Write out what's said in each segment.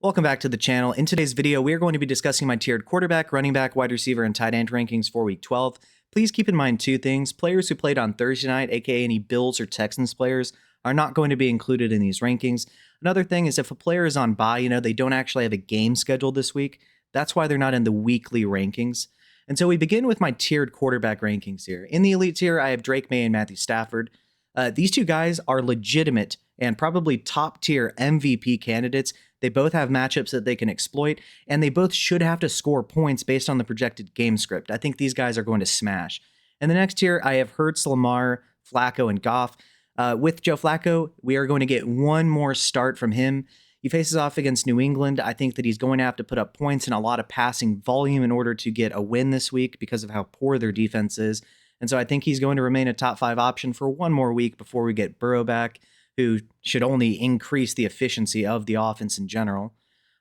Welcome back to the channel. In today's video, we are going to be discussing my tiered quarterback, running back, wide receiver, and tight end rankings for week 12. Please keep in mind two things. Players who played on Thursday night, aka any Bills or Texans players, are not going to be included in these rankings. Another thing is if a player is on bye, they don't actually have a game scheduled this week. That's why they're not in the weekly rankings. And so we begin with my tiered quarterback rankings here. In the elite tier, I have Drake May and Matthew Stafford. These two guys are legitimate and probably top tier MVP candidates. They both have matchups that they can exploit, and they both should have to score points based on the projected game script. I think these guys are going to smash. In the next tier, I have Hurts, Lamar, Flacco, and Goff. With Joe Flacco, we are going to get one more start from him. He faces off against New England. I think that he's going to have to put up points and a lot of passing volume in order to get a win this week because of how poor their defense is. And so I think he's going to remain a top 5 option for one more week before we get Burrow back, who should only increase the efficiency of the offense in general.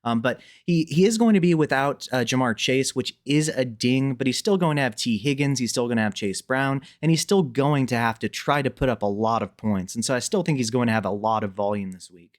But he is going to be without Jamar Chase, which is a ding, but he's still going to have T. Higgins, he's still going to have Chase Brown, and he's still going to have to try to put up a lot of points. And so I still think he's going to have a lot of volume this week.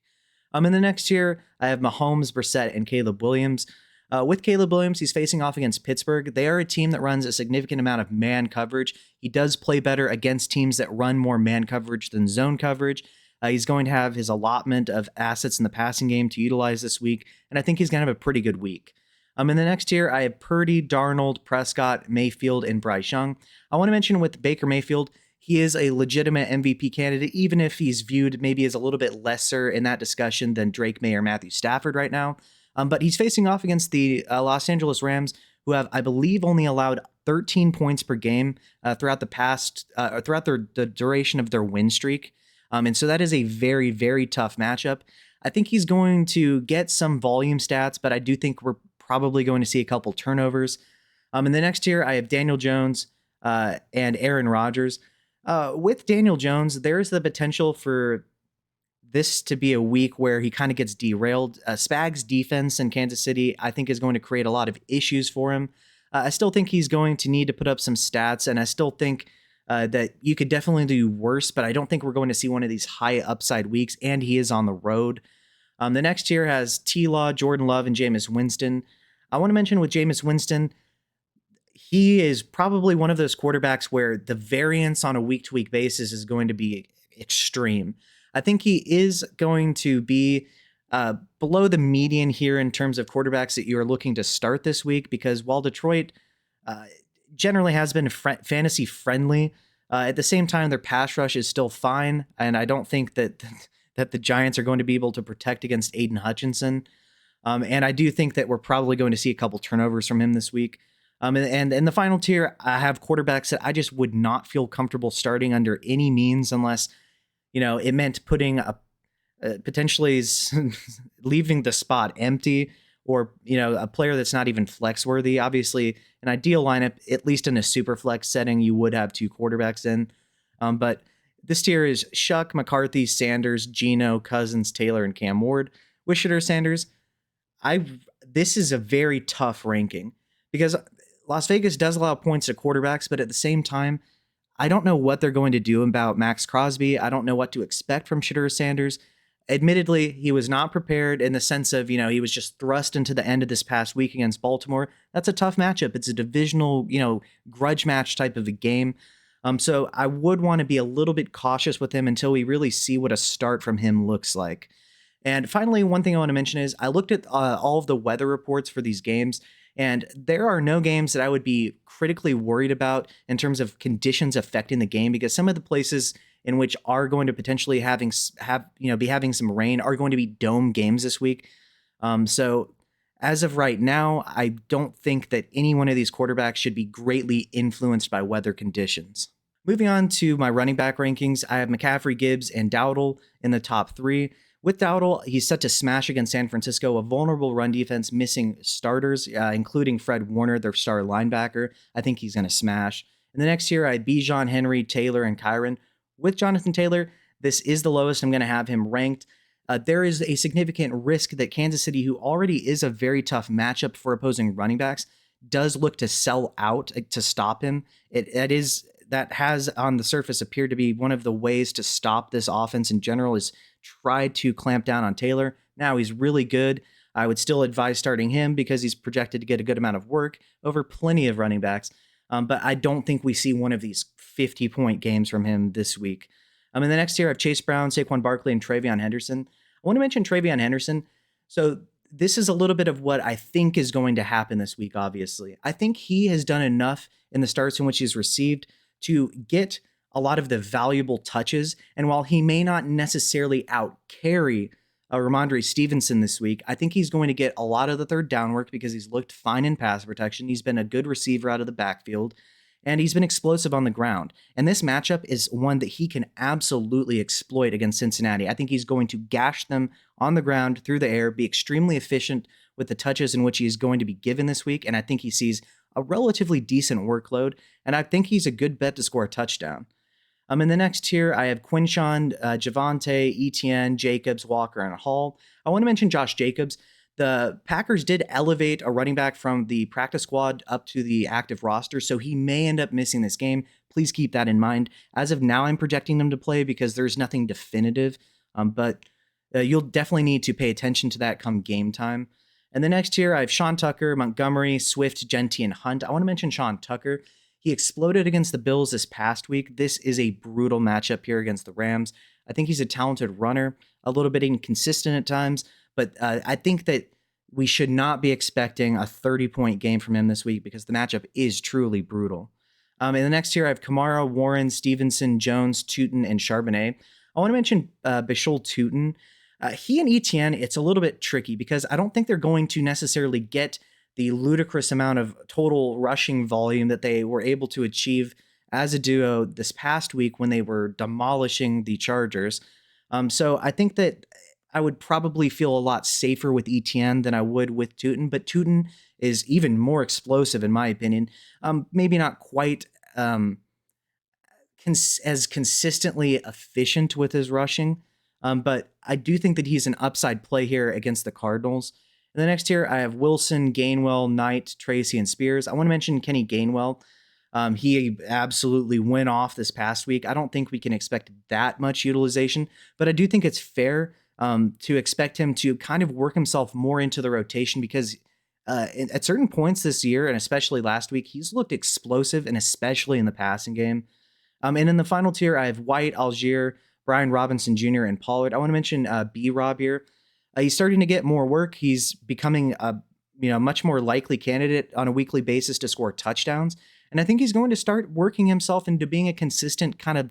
In the next tier, I have Mahomes, Brissett, and Caleb Williams. With Caleb Williams, he's facing off against Pittsburgh. They are a team that runs a significant amount of man coverage. He does play better against teams that run more man coverage than zone coverage. He's going to have his allotment of assets in the passing game to utilize this week, and I think he's going to have a pretty good week. In the next tier, I have Purdy, Darnold, Prescott, Mayfield, and Bryce Young. I want to mention with Baker Mayfield, he is a legitimate MVP candidate, even if he's viewed maybe as a little bit lesser in that discussion than Drake May or Matthew Stafford right now. But he's facing off against the Los Angeles Rams, who have, I believe, only allowed 13 points per game throughout the duration of their win streak. And so that is a very, very tough matchup. I think he's going to get some volume stats, but I do think we're probably going to see a couple turnovers. In the next tier, I have Daniel Jones and Aaron Rodgers. With Daniel Jones, there's the potential for this to be a week where he kind of gets derailed. Spags' defense in Kansas City, I think, is going to create a lot of issues for him. I still think he's going to need to put up some stats, and I still think that you could definitely do worse, but I don't think we're going to see one of these high upside weeks, and he is on the road. The next tier has T-Law, Jordan Love, and Jameis Winston. I want to mention with Jameis Winston, he is probably one of those quarterbacks where the variance on a week-to-week basis is going to be extreme. I think he is going to be below the median here in terms of quarterbacks that you're looking to start this week, because while Detroit generally has been fantasy friendly, at the same time, their pass rush is still fine, and I don't think that the Giants are going to be able to protect against Aiden Hutchinson. And I do think that we're probably going to see a couple turnovers from him this week. And in the final tier, I have quarterbacks that I just would not feel comfortable starting under any means unless it meant putting potentially leaving the spot empty, or a player that's not even flex worthy. Obviously, an ideal lineup, at least in a super flex setting, you would have 2 quarterbacks in. But this tier is Shuck, McCarthy, Sanders, Geno, Cousins, Taylor, and Cam Ward. With Shedeur Sanders, this is a very tough ranking because Las Vegas does allow points to quarterbacks, but at the same time, I don't know what they're going to do about Max Crosby. I don't know what to expect from Shedeur Sanders. Admittedly, he was not prepared in the sense of, he was just thrust into the end of this past week against Baltimore. That's a tough matchup. It's a divisional, grudge match type of a game. So I would want to be a little bit cautious with him until we really see what a start from him looks like. And finally, one thing I want to mention is I looked at all of the weather reports for these games, and there are no games that I would be critically worried about in terms of conditions affecting the game, because some of the places in which are going to potentially be having some rain are going to be dome games this week. So as of right now, I don't think that any one of these quarterbacks should be greatly influenced by weather conditions. Moving on to my running back rankings, I have McCaffrey, Gibbs, and Dowdle in the top 3. With Dowdle, he's set to smash against San Francisco, a vulnerable run defense missing starters, including Fred Warner, their star linebacker. I think he's going to smash. In the next year, I had Bijan, Henry, Taylor, and Kyron. With Jonathan Taylor, this is the lowest I'm going to have him ranked. There is a significant risk that Kansas City, who already is a very tough matchup for opposing running backs, does look to sell out to stop him. That has on the surface appeared to be one of the ways to stop this offense in general, is try to clamp down on Taylor. Now he's really good, I would still advise starting him because he's projected to get a good amount of work over plenty of running backs. But I don't think we see one of these 50-point games from him this week. In the next tier, I have Chase Brown, Saquon Barkley, and TreVeyon Henderson. I want to mention TreVeyon Henderson. So this is a little bit of what I think is going to happen this week, obviously. I think he has done enough in the starts in which he's received to get a lot of the valuable touches. And while he may not necessarily out-carry Ramondre Stevenson this week, I think he's going to get a lot of the third down work because he's looked fine in pass protection. He's been a good receiver out of the backfield, and he's been explosive on the ground. And this matchup is one that he can absolutely exploit against Cincinnati. I think he's going to gash them on the ground through the air, be extremely efficient with the touches in which he's going to be given this week, and I think he sees a relatively decent workload, and I think he's a good bet to score a touchdown. In the next tier, I have Quinshon, Javonte, Etienne, Jacobs, Walker, and Hall. I want to mention Josh Jacobs. The Packers did elevate a running back from the practice squad up to the active roster, so he may end up missing this game. Please keep that in mind. As of now, I'm projecting him to play because there's nothing definitive, but you'll definitely need to pay attention to that come game time. And the next tier, I have Sean Tucker, Montgomery, Swift, Genty, and Hunt. I want to mention Sean Tucker. He exploded against the Bills this past week. This is a brutal matchup here against the Rams. I think he's a talented runner, a little bit inconsistent at times, but I think that we should not be expecting a 30-point game from him this week because the matchup is truly brutal. In the next tier, I have Kamara, Warren, Stevenson, Jones, Tootin, and Charbonnet. I want to mention Bashul Tootin. He and Etienne, it's a little bit tricky because I don't think they're going to necessarily get the ludicrous amount of total rushing volume that they were able to achieve as a duo this past week when they were demolishing the Chargers. So I think that I would probably feel a lot safer with Etienne than I would with Tootin, but Tootin is even more explosive in my opinion. Maybe not quite as consistently efficient with his rushing, but I do think that he's an upside play here against the Cardinals. In the next tier, I have Wilson, Gainwell, Knight, Tracy, and Spears. I want to mention Kenny Gainwell. He absolutely went off this past week. I don't think we can expect that much utilization, but I do think it's fair to expect him to kind of work himself more into the rotation because at certain points this year, and especially last week, he's looked explosive, and especially in the passing game. And in the final tier, I have White, Algier, Brian Robinson Jr., and Pollard. I want to mention B-Rob here. He's starting to get more work. He's becoming a much more likely candidate on a weekly basis to score touchdowns. And I think he's going to start working himself into being a consistent kind of,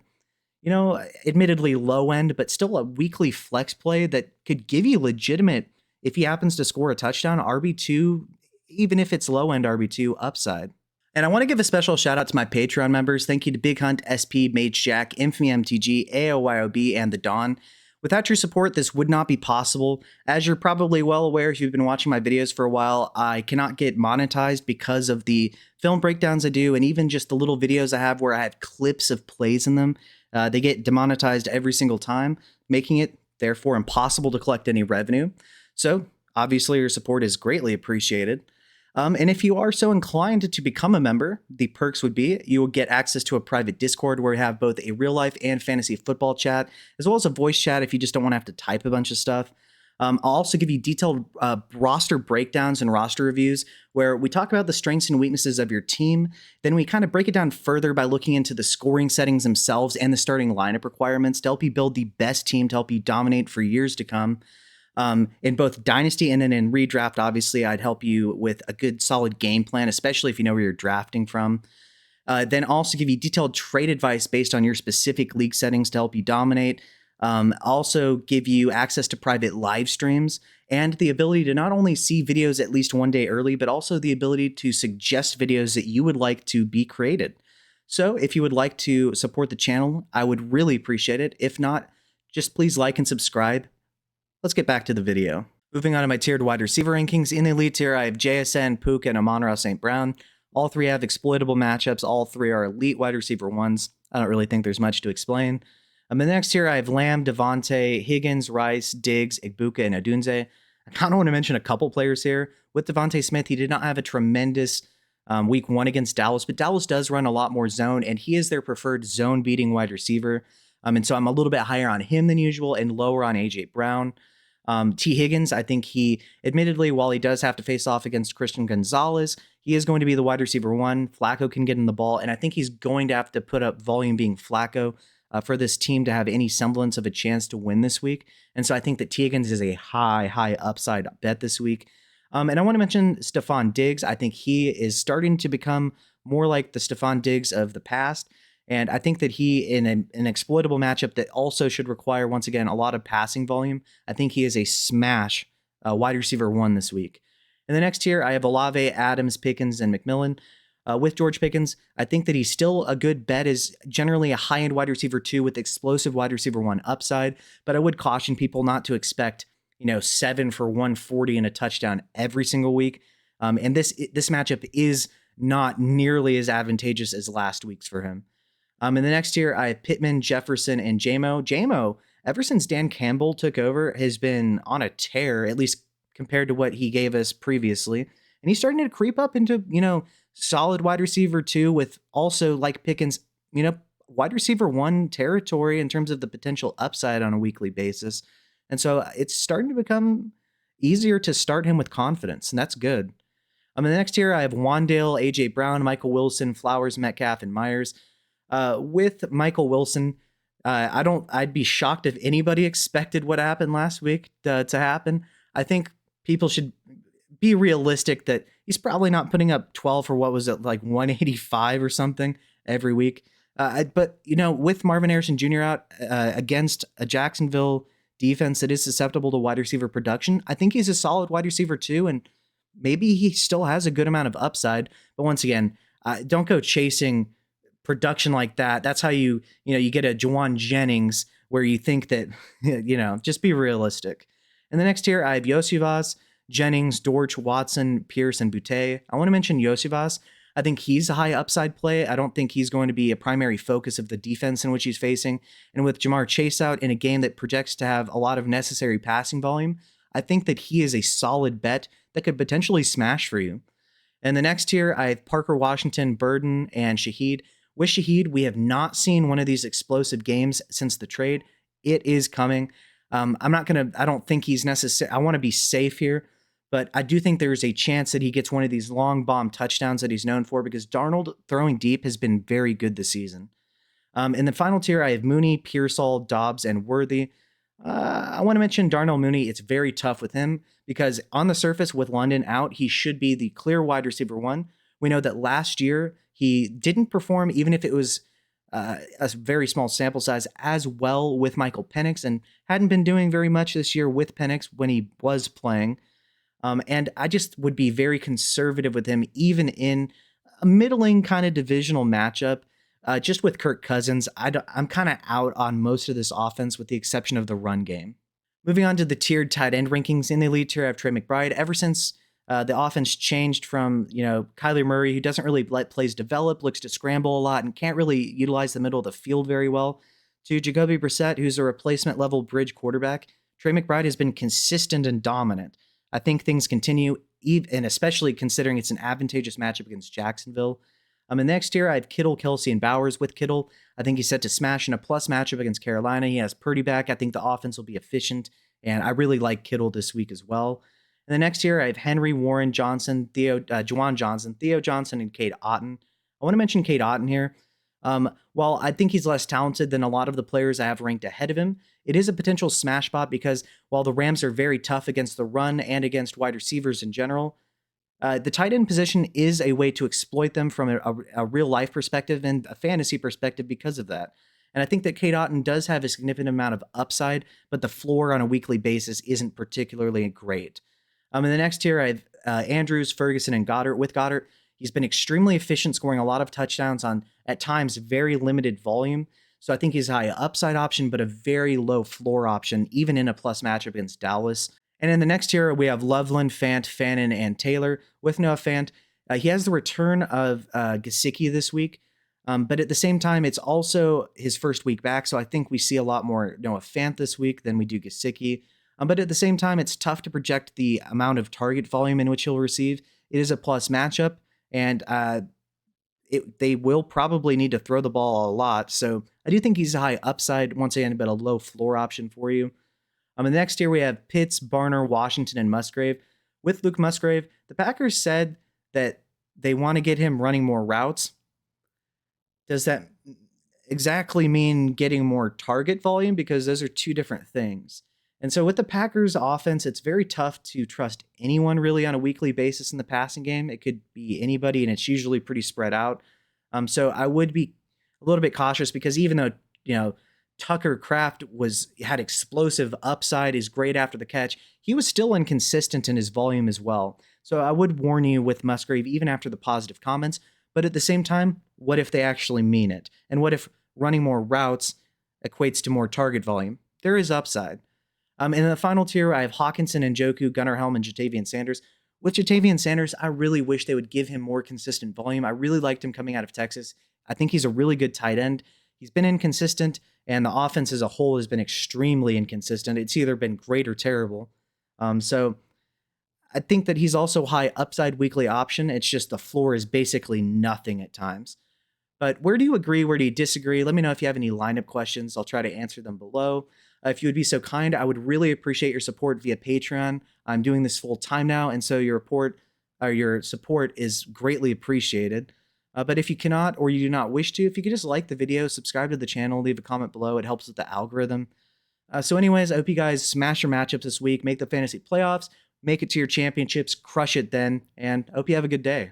admittedly low end, but still a weekly flex play that could give you legitimate, if he happens to score a touchdown, RB2, even if it's low end RB2 upside. And I want to give a special shout out to my Patreon members. Thank you to Big Hunt, SP, Mage Jack, Infamy MTG, AOYOB, and The Dawn. Without your support, this would not be possible. As you're probably well aware if you've been watching my videos for a while, I cannot get monetized because of the film breakdowns I do and even just the little videos I have where I have clips of plays in them. They get demonetized every single time, making it, therefore, impossible to collect any revenue. So, obviously, your support is greatly appreciated. And if you are so inclined to become a member, the perks would be you will get access to a private Discord where we have both a real life and fantasy football chat, as well as a voice chat if you just don't want to have to type a bunch of stuff. I'll also give you detailed roster breakdowns and roster reviews where we talk about the strengths and weaknesses of your team. Then we kind of break it down further by looking into the scoring settings themselves and the starting lineup requirements to help you build the best team to help you dominate for years to come. In both Dynasty and then in Redraft, obviously, I'd help you with a good, solid game plan, especially if you know where you're drafting from. Then also give you detailed trade advice based on your specific league settings to help you dominate. Also give you access to private live streams and the ability to not only see videos at least one day early, but also the ability to suggest videos that you would like to be created. So if you would like to support the channel, I would really appreciate it. If not, just please like and subscribe. Let's get back to the video. Moving on to my tiered wide receiver rankings. In the elite tier, I have JSN, Puka, and Amon-Ra St. Brown. All three have exploitable matchups. All three are elite wide receiver ones. I don't really think there's much to explain. In the next tier, I have Lamb, Devontae, Higgins, Rice, Diggs, Igbuka, and Odunze. I kind of want to mention a couple players here. With Devontae Smith, he did not have a tremendous week one against Dallas, but Dallas does run a lot more zone, and he is their preferred zone-beating wide receiver. And so I'm a little bit higher on him than usual and lower on A.J. Brown. T. Higgins, I think he, admittedly, while he does have to face off against Christian Gonzalez, he is going to be the wide receiver one. Flacco can get in the ball, and I think he's going to have to put up volume being Flacco for this team to have any semblance of a chance to win this week. And so I think that T. Higgins is a high upside bet this week. And I want to mention Stephon Diggs. I think he is starting to become more like the Stephon Diggs of the past. And I think that he, in an exploitable matchup that also should require, once again, a lot of passing volume, I think he is a smash wide receiver one this week. In the next tier, I have Olave, Adams, Pickens, and McMillan. With George Pickens, I think that he's still a good bet, is generally a high-end wide receiver two with explosive wide receiver one upside, but I would caution people not to expect 7 for 140 and a touchdown every single week. And this matchup is not nearly as advantageous as last week's for him. In the next tier, I have Pittman, Jefferson, and Jamo. Jamo, ever since Dan Campbell took over, has been on a tear, at least compared to what he gave us previously. And he's starting to creep up into, solid wide receiver two with also, like Pickens, wide receiver one territory in terms of the potential upside on a weekly basis. And so it's starting to become easier to start him with confidence, and that's good. In the next tier, I have Wandale, A.J. Brown, Michael Wilson, Flowers, Metcalf, and Myers. With Michael Wilson, I'd be shocked if anybody expected what happened last week to happen. I think people should be realistic that he's probably not putting up 12 for what was it, like 185 or something every week. But with Marvin Harrison Jr. out against a Jacksonville defense that is susceptible to wide receiver production, I think he's a solid wide receiver too, and maybe he still has a good amount of upside. But once again, don't go chasing production like that. That's how you get a Juwan Jennings where you think that, just be realistic. In the next tier, I have Iosivas, Jennings, Dortch, Watson, Pierce, and Boutte. I want to mention Iosivas. I think he's a high upside play. I don't think he's going to be a primary focus of the defense in which he's facing. And with Jamar Chase out in a game that projects to have a lot of necessary passing volume, I think that he is a solid bet that could potentially smash for you. In the next tier, I have Parker Washington, Burden, and Shaheed. With Shaheed, we have not seen one of these explosive games since the trade. It is coming. I don't think he's necessary. I want to be safe here, but I do think there's a chance that he gets one of these long bomb touchdowns that he's known for, because Darnold throwing deep has been very good this season. In the final tier, I have Mooney, Pearsall, Dobbs, and Worthy. I want to mention Darnell Mooney. It's very tough with him because on the surface, with London out, he should be the clear wide receiver one. We know that last year he didn't perform, even if it was a very small sample size, as well with Michael Penix, and hadn't been doing very much this year with Penix when he was playing. And I just would be very conservative with him, even in a middling kind of divisional matchup. Just with Kirk Cousins, I'm kind of out on most of this offense with the exception of the run game. Moving on to the tiered tight end rankings. In the elite tier, I have Trey McBride. Ever since the offense changed from, Kyler Murray, who doesn't really let plays develop, looks to scramble a lot, and can't really utilize the middle of the field very well, to Jacoby Brissett, who's a replacement level bridge quarterback, Trey McBride has been consistent and dominant. I think things continue, and especially considering it's an advantageous matchup against Jacksonville. In the next tier, I have Kittle, Kelsey, and Bowers. With Kittle, I think he's set to smash in a plus matchup against Carolina. He has Purdy back. I think the offense will be efficient, and I really like Kittle this week as well. In the next tier, I have Henry, Warren, Johnson, Juwan Johnson, Theo Johnson, and Cade Otton. I want to mention Cade Otton here. While I think he's less talented than a lot of the players I have ranked ahead of him, it is a potential smash spot because while the Rams are very tough against the run and against wide receivers in general, the tight end position is a way to exploit them from a real life perspective and a fantasy perspective because of that. And I think that Cade Otton does have a significant amount of upside, but the floor on a weekly basis isn't particularly great. In the next tier, I have Andrews, Ferguson, and Goddard. With Goddard, he's been extremely efficient, scoring a lot of touchdowns on, at times, very limited volume. So I think he's a high upside option, but a very low floor option, even in a plus matchup against Dallas. And in the next tier, we have Loveland, Fant, Fannin, and Taylor. With Noah Fant, he has the return of Gesicki this week. But at the same time, it's also his first week back. So I think we see a lot more Noah Fant this week than we do Gesicki. But at the same time, it's tough to project the amount of target volume in which he'll receive. It is a plus matchup, and they will probably need to throw the ball a lot. So I do think he's a high upside, once again, but a low floor option for you. In the next tier, we have Pitts, Barner, Washington, and Musgrave. With Luke Musgrave, the Packers said that they want to get him running more routes. Does that exactly mean getting more target volume? Because those are two different things. And so with the Packers offense, it's very tough to trust anyone really on a weekly basis in the passing game. It could be anybody, and it's usually pretty spread out. So I would be a little bit cautious because even though, Tucker Kraft had explosive upside, is great after the catch, he was still inconsistent in his volume as well. So I would warn you with Musgrave, even after the positive comments. But at the same time, what if they actually mean it? And what if running more routes equates to more target volume? There is upside. And in the final tier, I have Hawkinson and Njoku, Gunnar Helm, and Jatavian Sanders. With Jatavian Sanders, I really wish they would give him more consistent volume. I really liked him coming out of Texas. I think he's a really good tight end. He's been inconsistent, and the offense as a whole has been extremely inconsistent. It's either been great or terrible. So I think that he's also high upside weekly option. It's just the floor is basically nothing at times. But where do you agree? Where do you disagree? Let me know if you have any lineup questions. I'll try to answer them below. If you would be so kind, I would really appreciate your support via Patreon. I'm doing this full time now, and so your support is greatly appreciated. But if you cannot or you do not wish to, if you could just like the video, subscribe to the channel, leave a comment below. It helps with the algorithm. So anyways, I hope you guys smash your matchups this week, make the fantasy playoffs, make it to your championships, crush it then, and I hope you have a good day.